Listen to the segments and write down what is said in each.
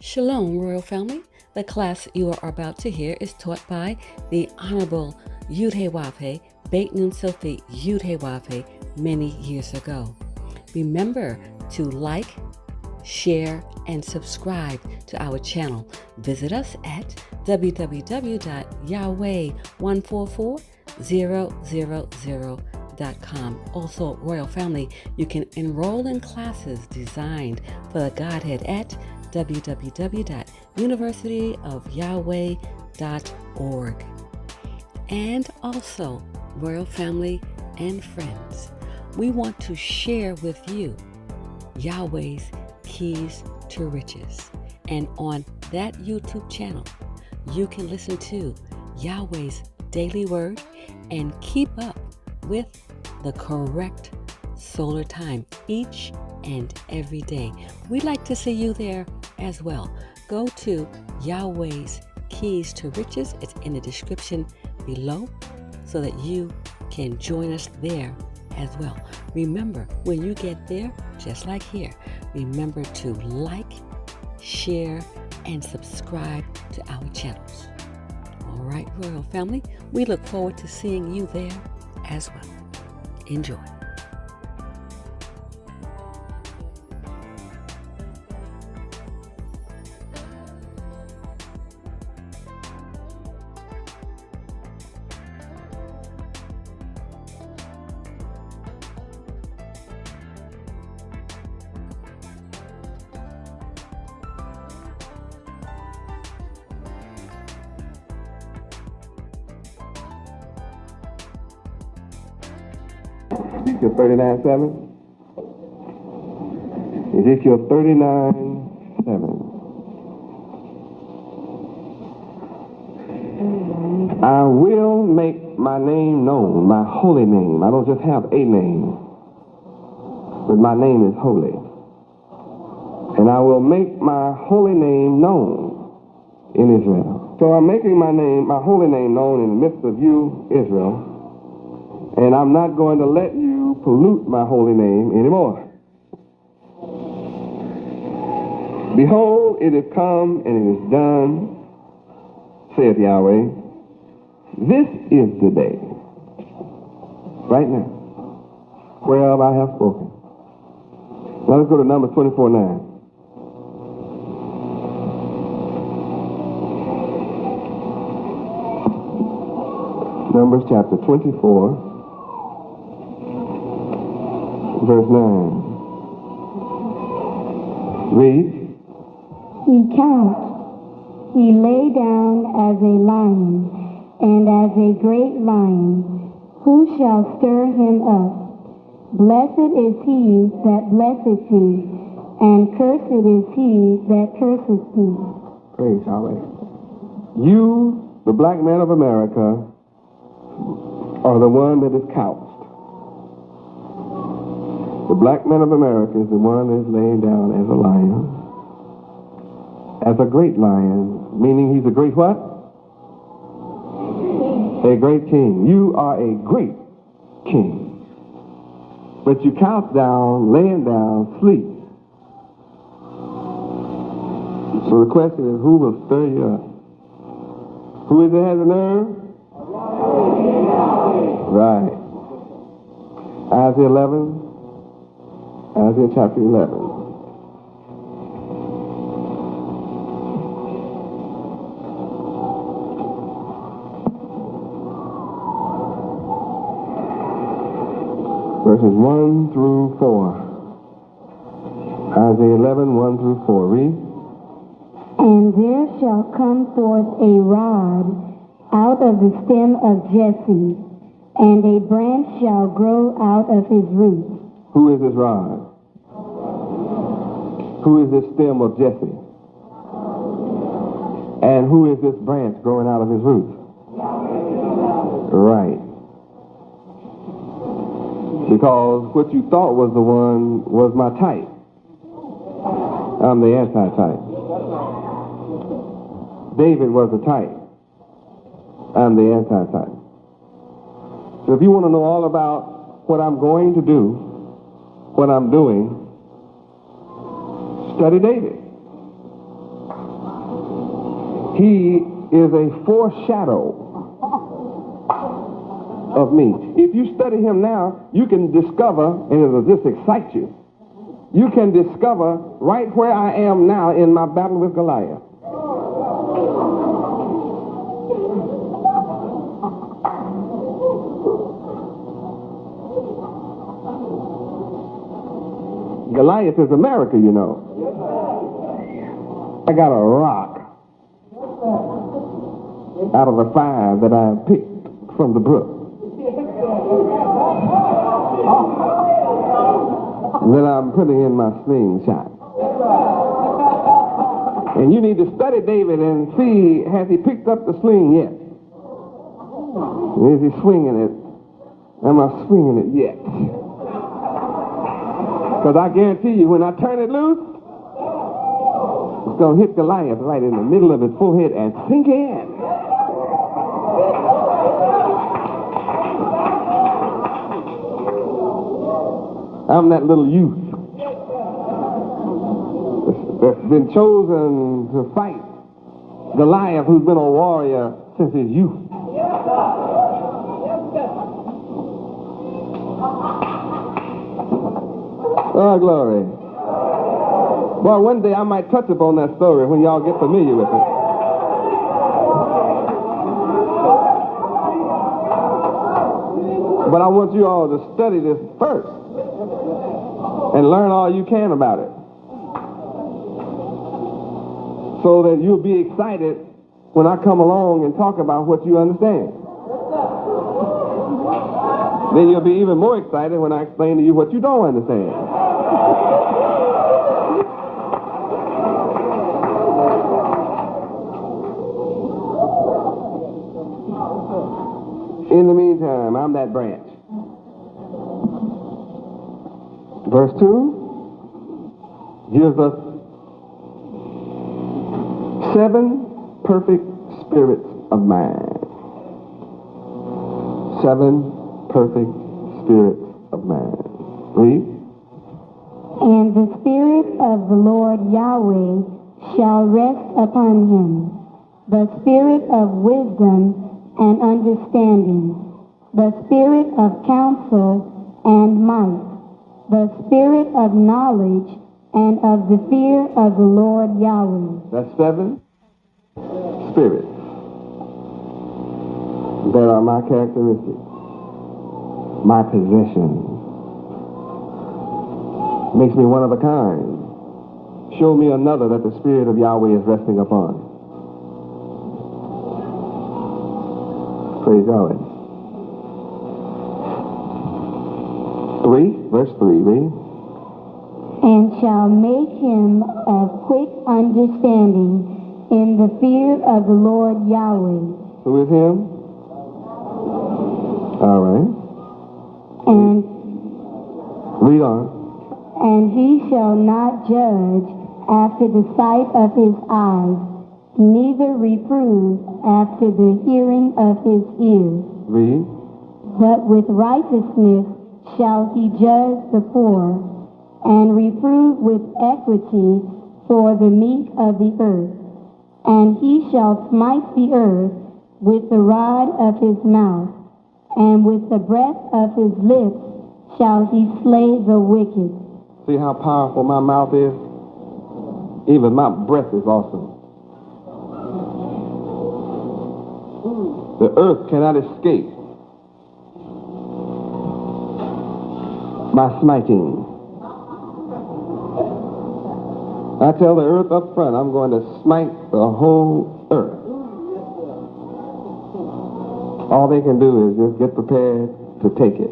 Shalom, Royal Family. The class you are about to hear is taught by the Honorable Yudhe Beit Nun Sophie Yudhe many years ago. Remember to like, share, and subscribe to our channel. Visit us at www.yahweh144000.com. Also, Royal Family, you can enroll in classes designed for the Godhead at www.universityofyahweh.org. And also, Royal Family and friends, we want to share with you Yahweh's Keys to Riches. And on that YouTube channel, you can listen to Yahweh's Daily Word and keep up with the correct solar time each and every day. We'd like to see you there as well. Go to Yahweh's Keys to Riches. It's in the description below so that you can join us there as well. Remember, when you get there, just like here, remember to like, share, and subscribe to our channels. All right, Royal Family, we look forward to seeing you there as well. Enjoy. Ezekiel 39:7. Ezekiel 39:7. I will make my name known, my holy name. I don't just have a name, but my name is holy. And I will make my holy name known in Israel. So I'm making my holy name known in the midst of you, Israel. And I'm not going to let you pollute my holy name anymore. Behold, it is come and it is done, saith Yahweh. This is the day, right now, whereof I have spoken. Now let's go to Numbers 24:9. Numbers chapter 24. Verse 9. Read. He counts, he lay down as a lion, and as a great lion. Who shall stir him up? Blessed is he that blesseth thee, and cursed is he that curseth thee. Praise Yahweh. You, the black man of America, are the one that is couched. The black man of America is the one that is laying down as a lion. As a great lion, meaning he's a great what? A great king. You are a great king. But you couch down, laying down, sleep. So the question is, who will stir you up? Who is it that has a nerve? Right. Isaiah 11. Isaiah chapter 11. Verses 1 through 4. Isaiah 11, 1 through 4. Read. And there shall come forth a rod out of the stem of Jesse, and a branch shall grow out of his roots. Who is this rod? Who is this stem of Jesse? And who is this branch growing out of his roots? Right. Because what you thought was the one was my type. I'm the anti-type. David was the type. I'm the anti-type. So if you want to know all about what I'm going to do, what I'm doing, study David. He is a foreshadow of me. If you study him now, you can discover, and it'll just excite you, you can discover right where I am now in my battle with Goliath. Goliath is America, you know. I got a rock out of the 5 that I picked from the brook that I'm putting in my slingshot. And you need to study David and see, has he picked up the sling yet? Is he swinging it? Am I swinging it yet? Because I guarantee you, when I turn it loose, it's going to hit Goliath right in the middle of his forehead and sink in. I'm that little youth that's been chosen to fight Goliath, who's been a warrior since his youth. Oh, glory. Well, one day I might touch upon that story when y'all get familiar with it. But I want you all to study this first and learn all you can about it, so that you'll be excited when I come along and talk about what you understand. Then you'll be even more excited when I explain to you what you don't understand. In the meantime, I'm that branch. Verse 2 gives us 7 perfect spirits of mind. 7 perfect spirits of mind. Read. And the Spirit of the Lord Yahweh shall rest upon him, the Spirit of wisdom and understanding, the Spirit of counsel and might, the Spirit of knowledge and of the fear of the Lord Yahweh. That's 7 spirits that are my characteristics, my possession. Makes me one of a kind. Show me another that the Spirit of Yahweh is resting upon. Praise Yahweh. 3, verse 3, read. And shall make him of quick understanding in the fear of the Lord Yahweh. Who is him? All right. And read on. And he shall not judge after the sight of his eyes, neither reprove after the hearing of his ears. Read. But with righteousness shall he judge the poor, and reprove with equity for the meek of the earth. And he shall smite the earth with the rod of his mouth, and with the breath of his lips shall he slay the wicked. See how powerful my mouth is? Even my breath is awesome. The earth cannot escape my smiting. I tell the earth up front, I'm going to smite the whole earth. All they can do is just get prepared to take it.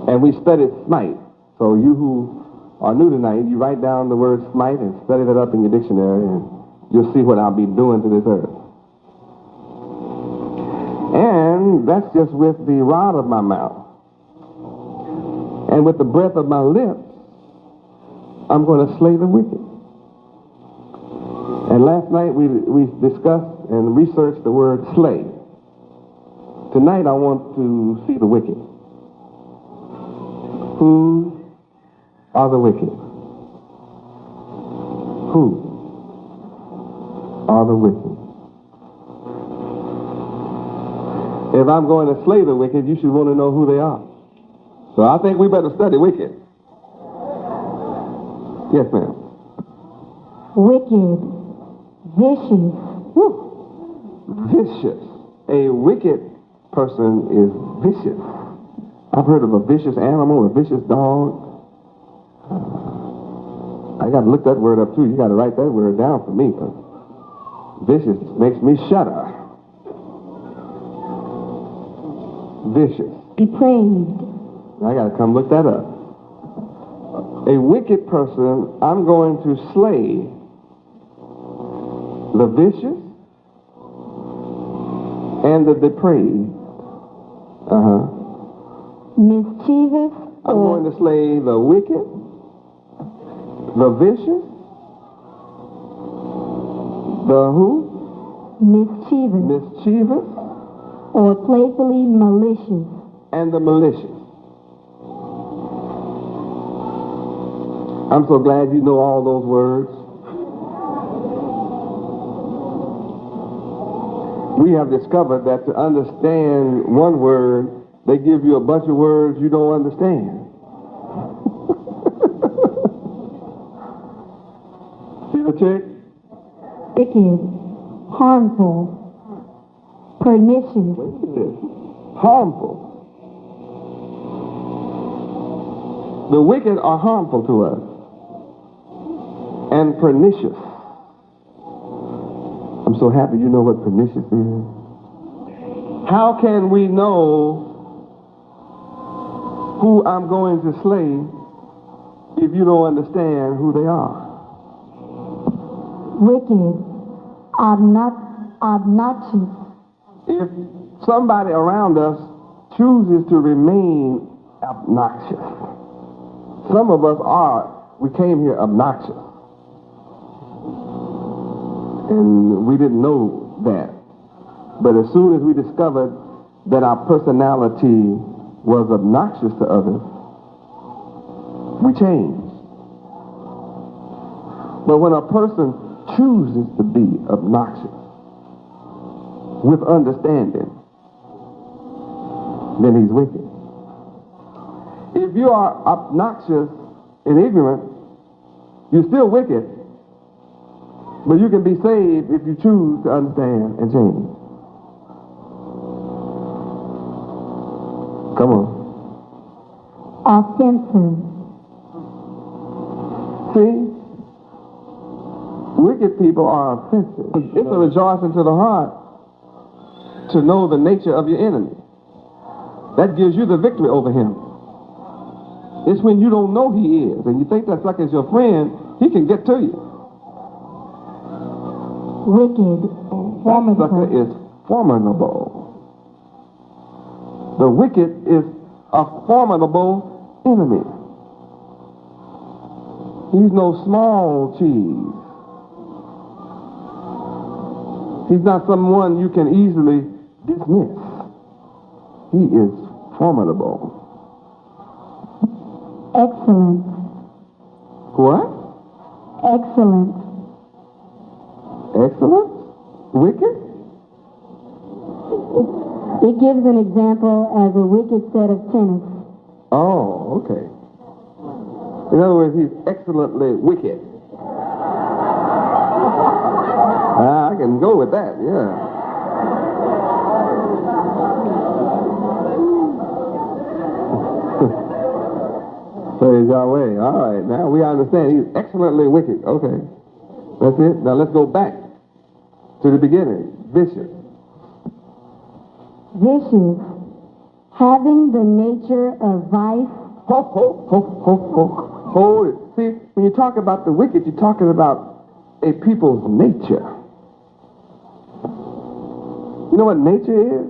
And we studied smite. So you who are new tonight, you write down the word smite and study that up in your dictionary, and you'll see what I'll be doing to this earth. And that's just with the rod of my mouth. And with the breath of my lips, I'm going to slay the wicked. And last night we discussed and researched the word slay. Tonight I want to see the wicked. Who are the wicked? Who? are the wicked. If I'm going to slay the wicked, you should want to know who they are. So I think we better study wicked. Yes, ma'am. Wicked, vicious. Woo. Vicious. A wicked person is vicious. I've heard of a vicious animal, a vicious dog. I got to look that word up too. You got to write that word down for me. Vicious makes me shudder. Vicious. Depraved. I got to come look that up. A wicked person, I'm going to slay the vicious and the depraved. Mischievous. I'm going to slay the wicked, the vicious, the who? Mischievous. Mischievous, Or playfully malicious. and the malicious. I'm so glad you know all those words. We have discovered that to understand one word, they give you a bunch of words you don't understand. See the trick? Wicked. Harmful. Pernicious. Harmful. The wicked are harmful to us and pernicious. I'm so happy you know what pernicious is. How can we know who I'm going to slay if you don't understand who they are? Wicked. Obnoxious. If somebody around us chooses to remain obnoxious, some of us we came here obnoxious. And we didn't know that. But as soon as we discovered that our personality was obnoxious to others, we changed. But when a person chooses to be obnoxious with understanding, then he's wicked. If you are obnoxious and ignorant, you're still wicked, but you can be saved if you choose to understand and change. Come on. Offensive. See? Wicked people are offensive. It's a rejoicing to the heart to know the nature of your enemy. That gives you the victory over him. It's when you don't know he is and you think that sucker's your friend, he can get to you. Wicked. That sucker is formidable. The wicked is a formidable enemy. He's no small cheese. He's not someone you can easily dismiss. He is formidable. Excellent. What? Excellent. Excellent? Wicked? It gives an example as a wicked set of tennis. Oh, okay. In other words, he's excellently wicked. I can go with that, yeah. Praise Yahweh. All right, now we understand he's excellently wicked. Okay, that's it. Now let's go back to the beginning. Vicious. Vicious. Having the nature of vice. Hold it. See, when you talk about the wicked, you're talking about a people's nature. You know what nature is?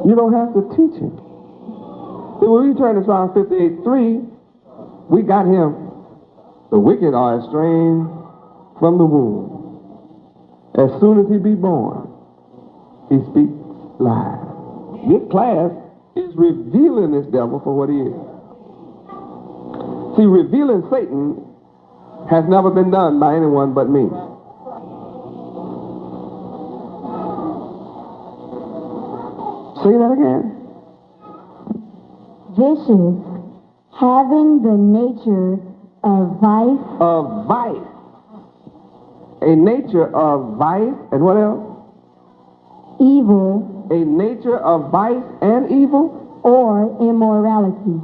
You don't have to teach him. See, when we turn to Psalm 58:3, we got him. The wicked are estranged from the womb. As soon as he be born, he speaks lies. This class is revealing this devil for what he is. See, revealing Satan has never been done by anyone but me. Say that again. Vicious, having the nature of vice. Of vice. A nature of vice, and what else? Evil. A nature of vice and evil? Or immorality.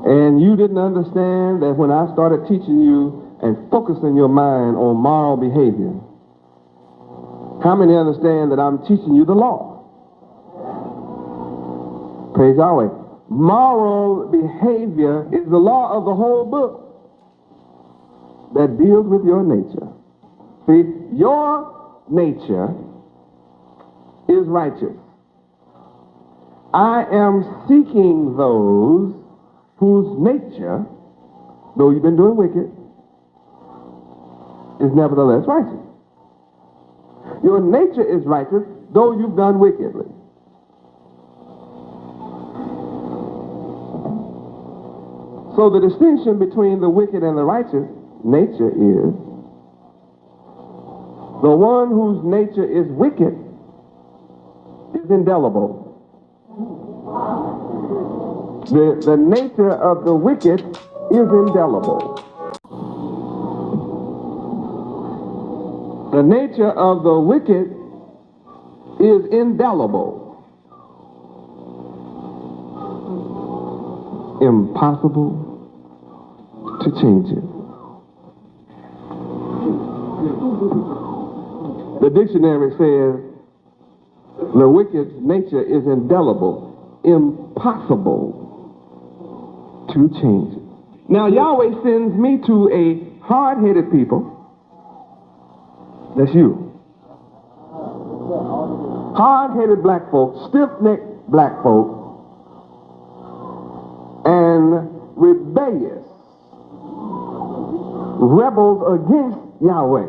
And you didn't understand that when I started teaching you and focusing your mind on moral behavior. How many understand that I'm teaching you the law? Praise Yahweh. Moral behavior is the law of the whole book that deals with your nature. See, your nature is righteous. I am seeking those whose nature, though you've been doing wicked, is nevertheless righteous. Your nature is righteous, though you've done wickedly. So the distinction between the wicked and the righteous nature is the one whose nature is wicked is indelible. The nature of the wicked is indelible. The nature of the wicked is indelible. Impossible to change it. The dictionary says the wicked's nature is indelible, impossible to change it. Now Yahweh sends me to a hard-headed people. That's you. Hard-headed black folk, stiff-necked black folk, and rebellious rebels against Yahweh,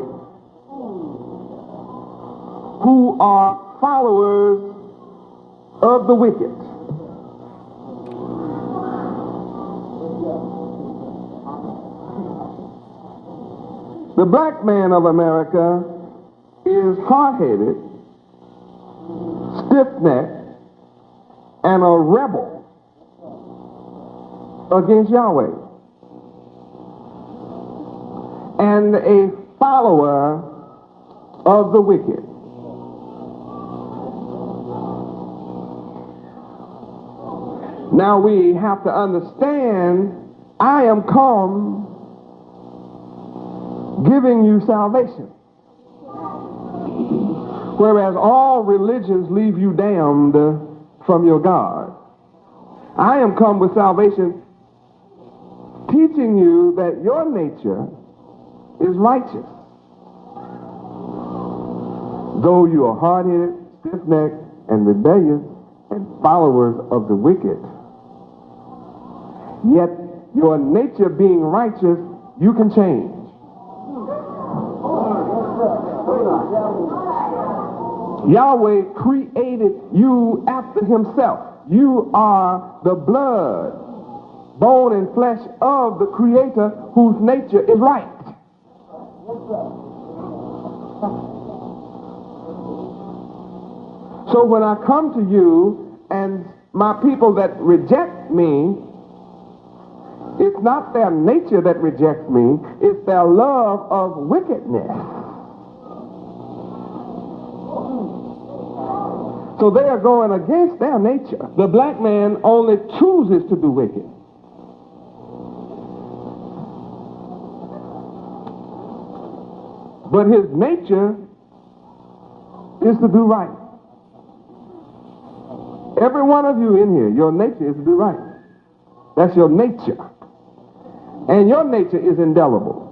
who are followers of the wicked. The black man of America is hard-headed, stiff-necked, and a rebel against Yahweh, and a follower of the wicked. Now we have to understand, I am come giving you salvation, whereas all religions leave you damned from your God. I am come with salvation, teaching you that your nature is righteous. Though you are hard-headed, stiff-necked, and rebellious, and followers of the wicked, yet your nature being righteous, you can change. Yahweh created you after himself. You are the blood, bone and flesh of the Creator, whose nature is right. So when I come to you and my people that reject me, it's not their nature that rejects me, it's their love of wickedness. So they are going against their nature. The black man only chooses to do wicked. But his nature is to do right. Every one of you in here, your nature is to do right. That's your nature. And your nature is indelible.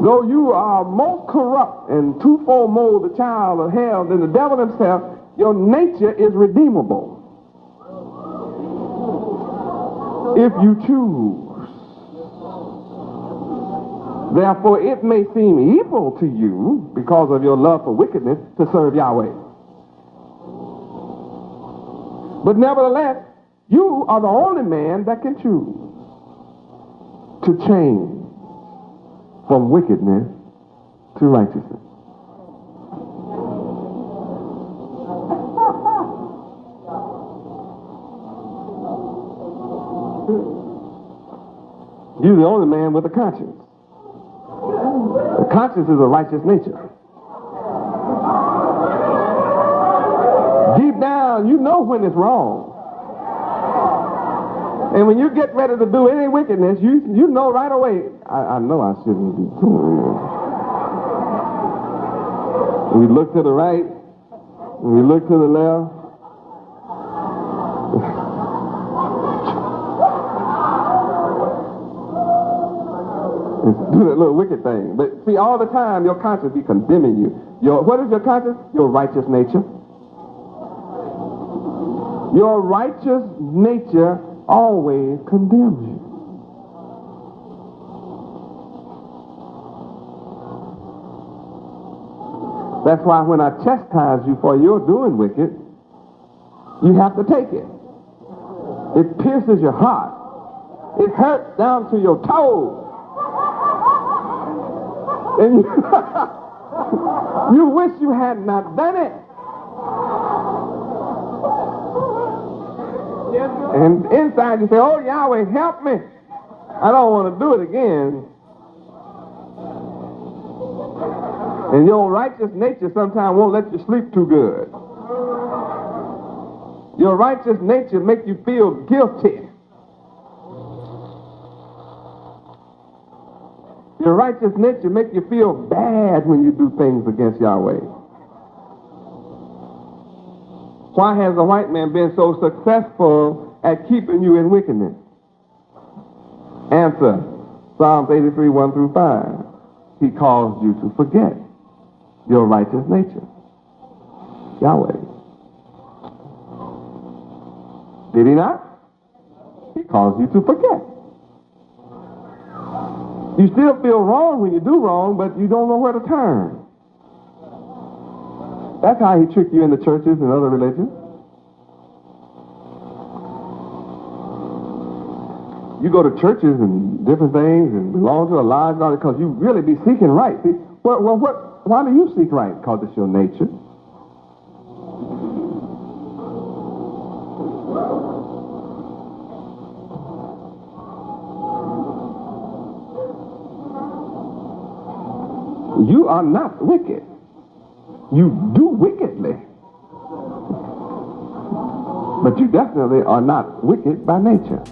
Though you are most corrupt and twofold mold, the child of hell, than the devil himself, your nature is redeemable. If you choose Therefore, it may seem evil to you, because of your love for wickedness, to serve Yahweh. But nevertheless, you are the only man that can choose to change from wickedness to righteousness. You're the only man with a conscience. The conscience is a righteous nature. Deep down, you know when it's wrong. And when you get ready to do any wickedness, you know right away, I know I shouldn't be doing this. We look to the right, and we look to the left. Do that little wicked thing. But see, all the time, your conscience be condemning you. What is your conscience? Your righteous nature. Your righteous nature always condemns you. That's why when I chastise you for your doing wicked, you have to take it. It pierces your heart. It hurts down to your toes. And you wish you had not done it. And inside you say, oh, Yahweh, help me. I don't want to do it again. And your righteous nature sometimes won't let you sleep too good. Your righteous nature makes you feel guilty. Your righteous nature makes you feel bad when you do things against Yahweh. Why has the white man been so successful at keeping you in wickedness? Answer, Psalms 83, 1 through 5. He caused you to forget your righteous nature. Yahweh. Did he not? He caused you to forget. You still feel wrong when you do wrong, but you don't know where to turn. That's how he tricked you in the churches and other religions. You go to churches and different things and belong to a lodge because you really be seeking right. See, why do you seek right? Because it's your nature. You are not wicked. You do wickedly. But you definitely are not wicked by nature.